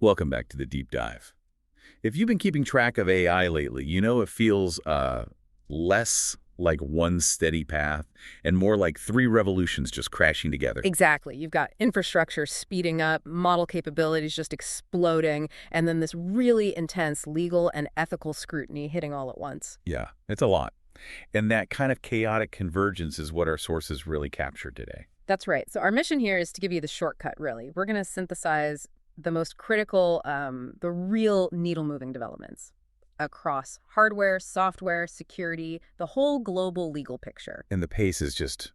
Welcome back to the deep dive. If you've been keeping track of AI lately, you know it feels less like one steady path and more like three revolutions just crashing together. Exactly. You've got infrastructure speeding up, model capabilities just exploding, and then this really intense legal and ethical scrutiny hitting all at once. Yeah, it's a lot. And that kind of chaotic convergence is what our sources really capture today. That's right. So our mission here is to give you the shortcut, really. We're going to synthesize the most critical, the real needle-moving developments across hardware, software, security, the whole global legal picture. And the pace is just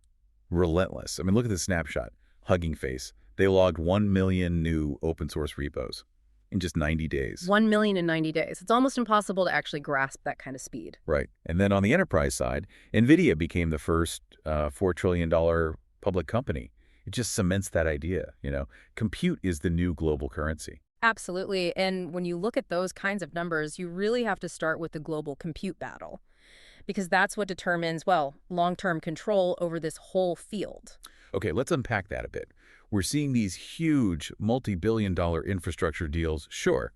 relentless. I mean, look at this snapshot. Hugging Face. They logged 1 million new open source repos in just 90 days. 1 million in 90 days. It's almost impossible to actually grasp that kind of speed. Right. And then on the enterprise side, Nvidia became the first $4 trillion public company. It just cements that idea, Compute is the new global currency. Absolutely. And when you look at those kinds of numbers, you really have to start with the global compute battle, because that's what determines, well, long-term control over this whole field. Okay, let's unpack that a bit. We're seeing these huge multi-billion-dollar infrastructure deals, sure,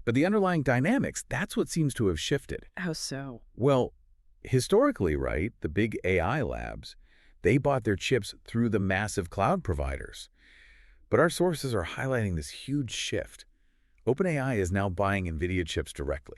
but the underlying dynamics, that's what seems to have shifted. How so? Well, historically, right, the big AI labs, they bought their chips through the massive cloud providers. But our sources are highlighting this huge shift. OpenAI is now buying Nvidia chips directly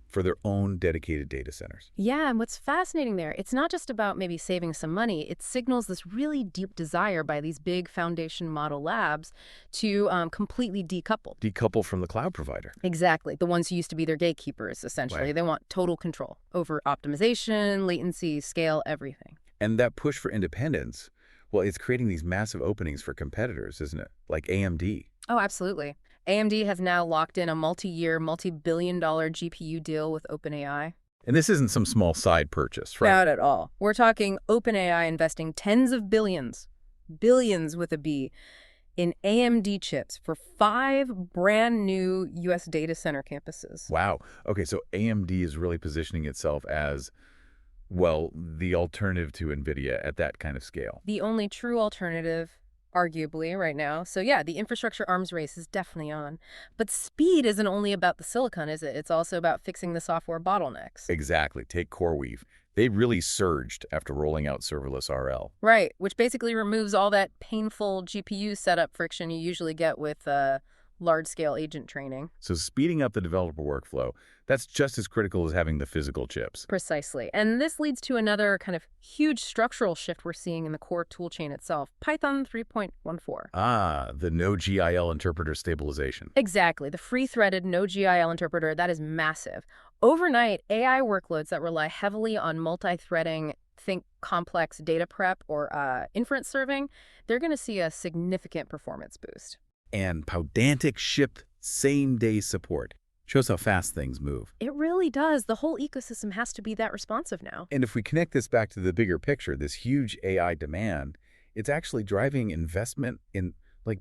for their own dedicated data centers. Yeah, and what's fascinating there, it's not just about maybe saving some money. It signals this really deep desire by these big foundation model labs to completely decouple. Decouple from the cloud provider. Exactly. The ones who used to be their gatekeepers, essentially. Right. They want total control over optimization, latency, scale, everything. And that push for independence, well, it's creating these massive openings for competitors, isn't it? Like AMD. Oh, absolutely. AMD has now locked in a multi-year, multi-billion-dollar GPU deal with OpenAI. And this isn't some small side purchase, right? Not at all. We're talking OpenAI investing tens of billions, billions with a B, in AMD chips for 5 brand new U.S. data center campuses. Wow. Okay, so AMD is really positioning itself as, well, the alternative to Nvidia at that kind of scale. The only true alternative, arguably, right now. So yeah, the infrastructure arms race is definitely on. But speed isn't only about the silicon, is it? It's also about fixing the software bottlenecks. Exactly. Take CoreWeave. They really surged after rolling out Serverless RL. Right, which basically removes all that painful GPU setup friction you usually get with large-scale agent training. So speeding up the developer workflow, that's just as critical as having the physical chips. Precisely. And this leads to another kind of huge structural shift we're seeing in the core toolchain itself, Python 3.14. Ah, the no-GIL interpreter stabilization. Exactly. The free-threaded no-GIL interpreter, that is massive. Overnight, AI workloads that rely heavily on multi-threading, think complex data prep or inference serving, they're going to see a significant performance boost. And Paudantic shipped same-day support. Shows how fast things move. It really does. The whole ecosystem has to be that responsive now. And if we connect this back to the bigger picture, this huge AI demand, it's actually driving investment in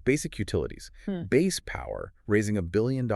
basic utilities. Base power, raising $1 billion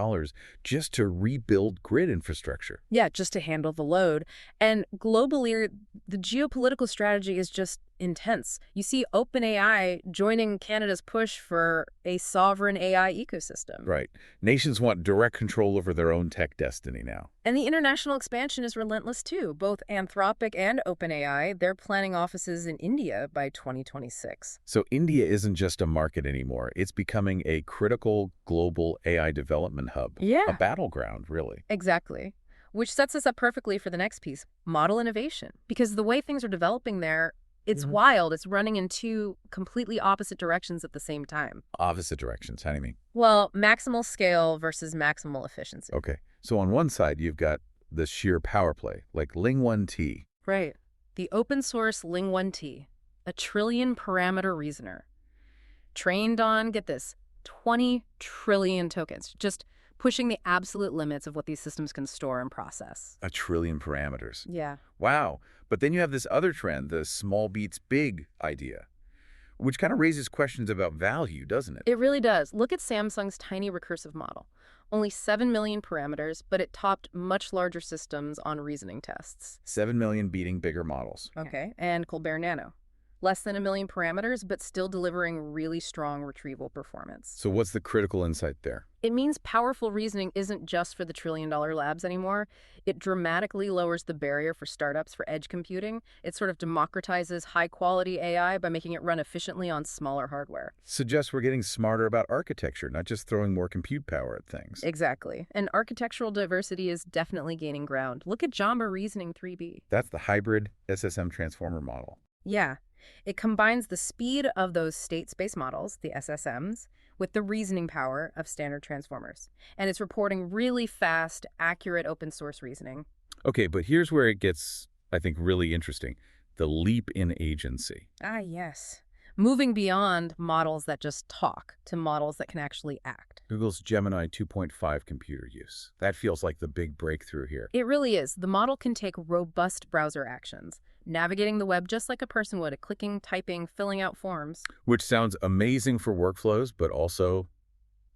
just to rebuild grid infrastructure. Yeah, just to handle the load. And globally, the geopolitical strategy is just intense. You see OpenAI joining Canada's push for a sovereign AI ecosystem. Right. Nations want direct control over their own tech destiny now. And the international expansion is relentless too. Both Anthropic and OpenAI, they're planning offices in India by 2026. So India isn't just a market anymore. It's becoming a critical global AI development hub. Yeah. A battleground, really. Exactly. Which sets us up perfectly for the next piece, model innovation. Because the way things are developing there, it's wild. It's running in two completely opposite directions at the same time. Opposite directions. How do you mean? Well, maximal scale versus maximal efficiency. Okay. So on one side, you've got the sheer power play, like Ling-1T. Right. The open source Ling-1T, a trillion parameter reasoner. Trained on, get this, 20 trillion tokens. Just pushing the absolute limits of what these systems can store and process. 1 trillion parameters. Yeah. Wow. But then you have this other trend, the small beats big idea, which kind of raises questions about value, doesn't it? It really does. Look at Samsung's tiny recursive model. Only 7 million parameters, but it topped much larger systems on reasoning tests. 7 million beating bigger models. Okay. And Colbert Nano. less than 1 million parameters, but still delivering really strong retrieval performance. So what's the critical insight there? It means powerful reasoning isn't just for the trillion-dollar labs anymore. It dramatically lowers the barrier for startups for edge computing. It sort of democratizes high-quality AI by making it run efficiently on smaller hardware. Suggests we're getting smarter about architecture, not just throwing more compute power at things. Exactly. And architectural diversity is definitely gaining ground. Look at Jamba Reasoning 3B. That's the hybrid SSM transformer model. Yeah. It combines the speed of those state space models, the SSMs, with the reasoning power of standard transformers. And it's reporting really fast, accurate open source reasoning. Okay, but here's where it gets, I think, really interesting. The leap in agency. Ah, yes. Moving beyond models that just talk to models that can actually act. Google's Gemini 2.5 computer use. That feels like the big breakthrough here. It really is. The model can take robust browser actions, navigating the web just like a person would, clicking, typing, filling out forms. Which sounds amazing for workflows, but also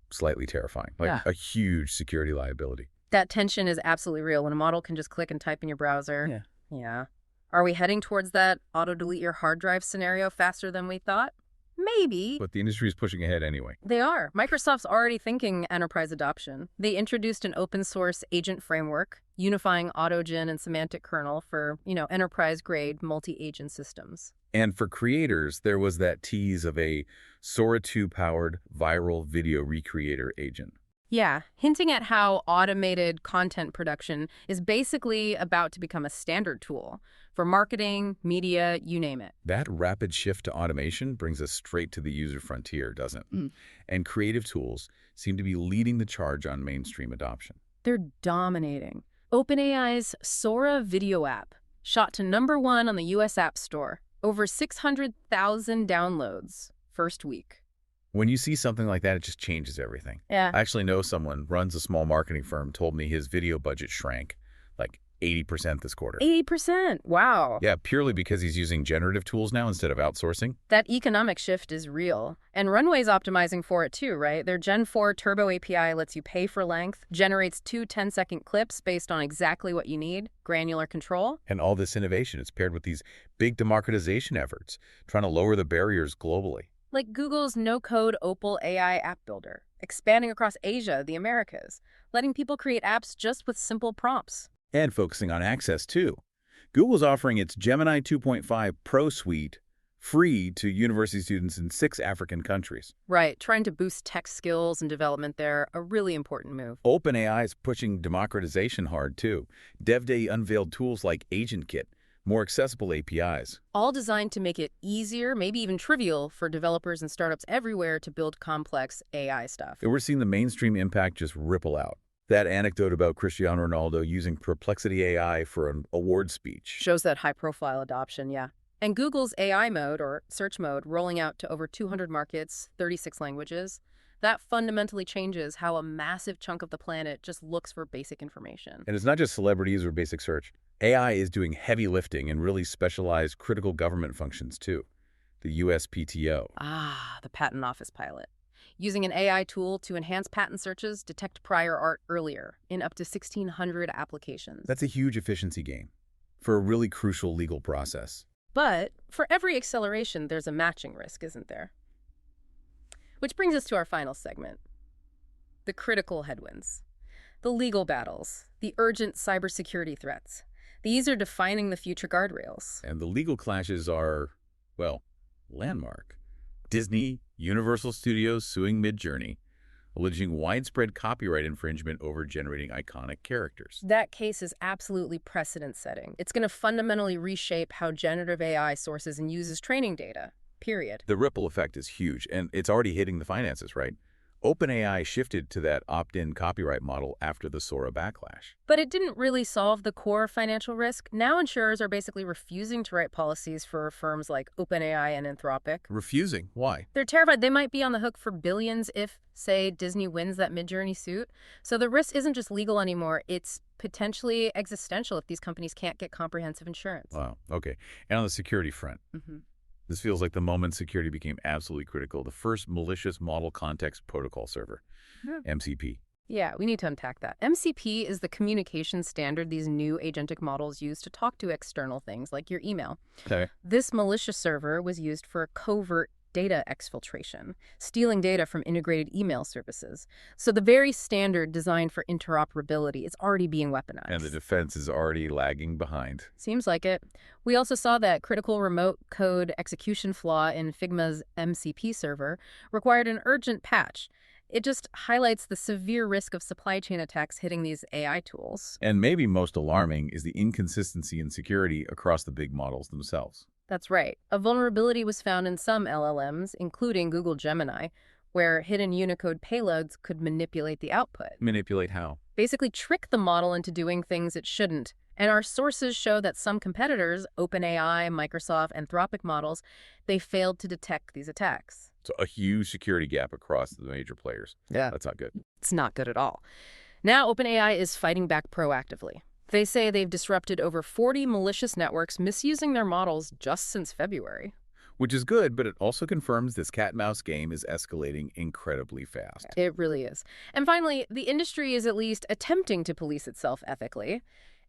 slightly terrifying, like Yeah. a huge security liability. That tension is absolutely real when a model can just click and type in your browser. Yeah. Yeah. Are we heading towards that auto-delete your hard drive scenario faster than we thought? Maybe. But the industry is pushing ahead anyway. They are. Microsoft's already thinking enterprise adoption. They introduced an open source agent framework, unifying AutoGen and Semantic Kernel for, enterprise-grade multi-agent systems. And for creators, there was that tease of a Sora 2-powered viral video recreator agent. Yeah, hinting at how automated content production is basically about to become a standard tool for marketing, media, you name it. That rapid shift to automation brings us straight to the user frontier, doesn't it? And creative tools seem to be leading the charge on mainstream adoption. They're dominating. OpenAI's Sora video app shot to #1 on the US App Store. Over 600,000 downloads first week. When you see something like that, it just changes everything. Yeah. I actually know someone runs a small marketing firm, told me his video budget shrank like 80% this quarter. 80%. Wow. Yeah, purely because he's using generative tools now instead of outsourcing. That economic shift is real. And Runway's optimizing for it too, right? Their Gen 4 Turbo API lets you pay for length, generates 2 10-second clips based on exactly what you need, granular control. And all this innovation is paired with these big democratization efforts, trying to lower the barriers globally. Like Google's no-code Opal AI app builder, expanding across Asia, the Americas, letting people create apps just with simple prompts. And focusing on access, too. Google's offering its Gemini 2.5 Pro Suite free to university students in 6 African countries. Right, trying to boost tech skills and development there, a really important move. OpenAI is pushing democratization hard, too. DevDay unveiled tools like AgentKit, more accessible APIs. All designed to make it easier, maybe even trivial, for developers and startups everywhere to build complex AI stuff. And we're seeing the mainstream impact just ripple out. That anecdote about Cristiano Ronaldo using Perplexity AI for an award speech Shows that high-profile adoption, yeah. And Google's AI mode, or search mode, rolling out to over 200 markets, 36 languages, that fundamentally changes how a massive chunk of the planet just looks for basic information. And it's not just celebrities or basic search. AI is doing heavy lifting in really specialized critical government functions, too. The USPTO. Ah, the Patent Office pilot. Using an AI tool to enhance patent searches, detect prior art earlier in up to 1,600 applications. That's a huge efficiency gain for a really crucial legal process. But for every acceleration, there's a matching risk, isn't there? Which brings us to our final segment. The critical headwinds. The legal battles. The urgent cybersecurity threats. These are defining the future guardrails. And the legal clashes are, well, landmark. Disney, Universal Studios suing Midjourney, alleging widespread copyright infringement over generating iconic characters. That case is absolutely precedent-setting. It's going to fundamentally reshape how generative AI sources and uses training data, period. The ripple effect is huge, and it's already hitting the finances, right? OpenAI shifted to that opt-in copyright model after the Sora backlash. But it didn't really solve the core financial risk. Now insurers are basically refusing to write policies for firms like OpenAI and Anthropic. Refusing? Why? They're terrified they might be on the hook for billions if, say, Disney wins that Midjourney suit. So the risk isn't just legal anymore, it's potentially existential if these companies can't get comprehensive insurance. Wow, okay. And on the security front, this feels like the moment security became absolutely critical. The first malicious model context protocol server, MCP. Yeah, we need to unpack that. MCP is the communication standard these new agentic models use to talk to external things like your email. Okay. This malicious server was used for covert data exfiltration, stealing data from integrated email services. So the very standard designed for interoperability is already being weaponized. And the defense is already lagging behind. Seems like it. We also saw that critical remote code execution flaw in Figma's MCP server required an urgent patch. It just highlights the severe risk of supply chain attacks hitting these AI tools. And maybe most alarming is the inconsistency in security across the big models themselves. That's right. A vulnerability was found in some LLMs, including Google Gemini, where hidden Unicode payloads could manipulate the output. Manipulate how? Basically trick the model into doing things it shouldn't. And our sources show that some competitors, OpenAI, Microsoft, Anthropic models, they failed to detect these attacks. So a huge security gap across the major players. Yeah. That's not good. It's not good at all. Now OpenAI is fighting back proactively. They say they've disrupted over 40 malicious networks misusing their models just since February. Which is good, but it also confirms this cat-mouse game is escalating incredibly fast. It really is. And finally, the industry is at least attempting to police itself ethically.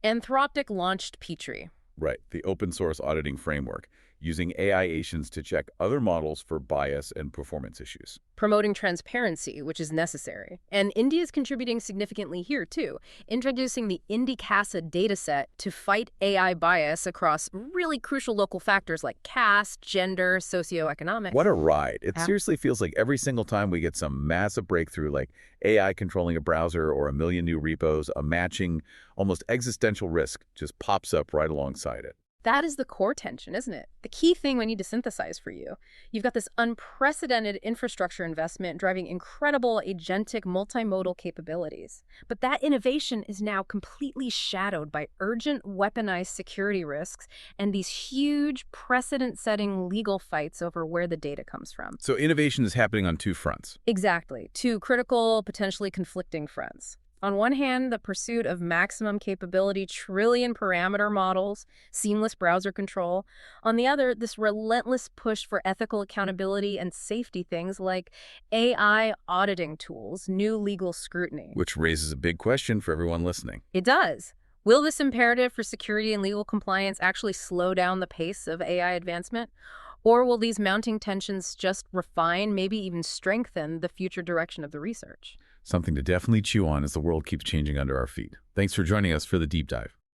Anthropic launched Petri. Right, the open-source auditing framework, using AI agents to check other models for bias and performance issues. Promoting transparency, which is necessary. And India is contributing significantly here, too, introducing the INDICASA dataset to fight AI bias across really crucial local factors like caste, gender, socioeconomic. What a ride. It seriously feels like every single time we get some massive breakthrough like AI controlling a browser or a million new repos, a matching, almost existential risk just pops up right alongside it. That is the core tension, isn't it? The key thing we need to synthesize for you. You've got this unprecedented infrastructure investment driving incredible agentic multimodal capabilities. But that innovation is now completely shadowed by urgent weaponized security risks and these huge precedent-setting legal fights over where the data comes from. So innovation is happening on two fronts. Exactly. Two critical, potentially conflicting fronts. On one hand, the pursuit of maximum capability trillion parameter models, seamless browser control. On the other, this relentless push for ethical accountability and safety things like AI auditing tools, new legal scrutiny. Which raises a big question for everyone listening. It does. Will this imperative for security and legal compliance actually slow down the pace of AI advancement? Or will these mounting tensions just refine, maybe even strengthen the future direction of the research? Something to definitely chew on as the world keeps changing under our feet. Thanks for joining us for the deep dive.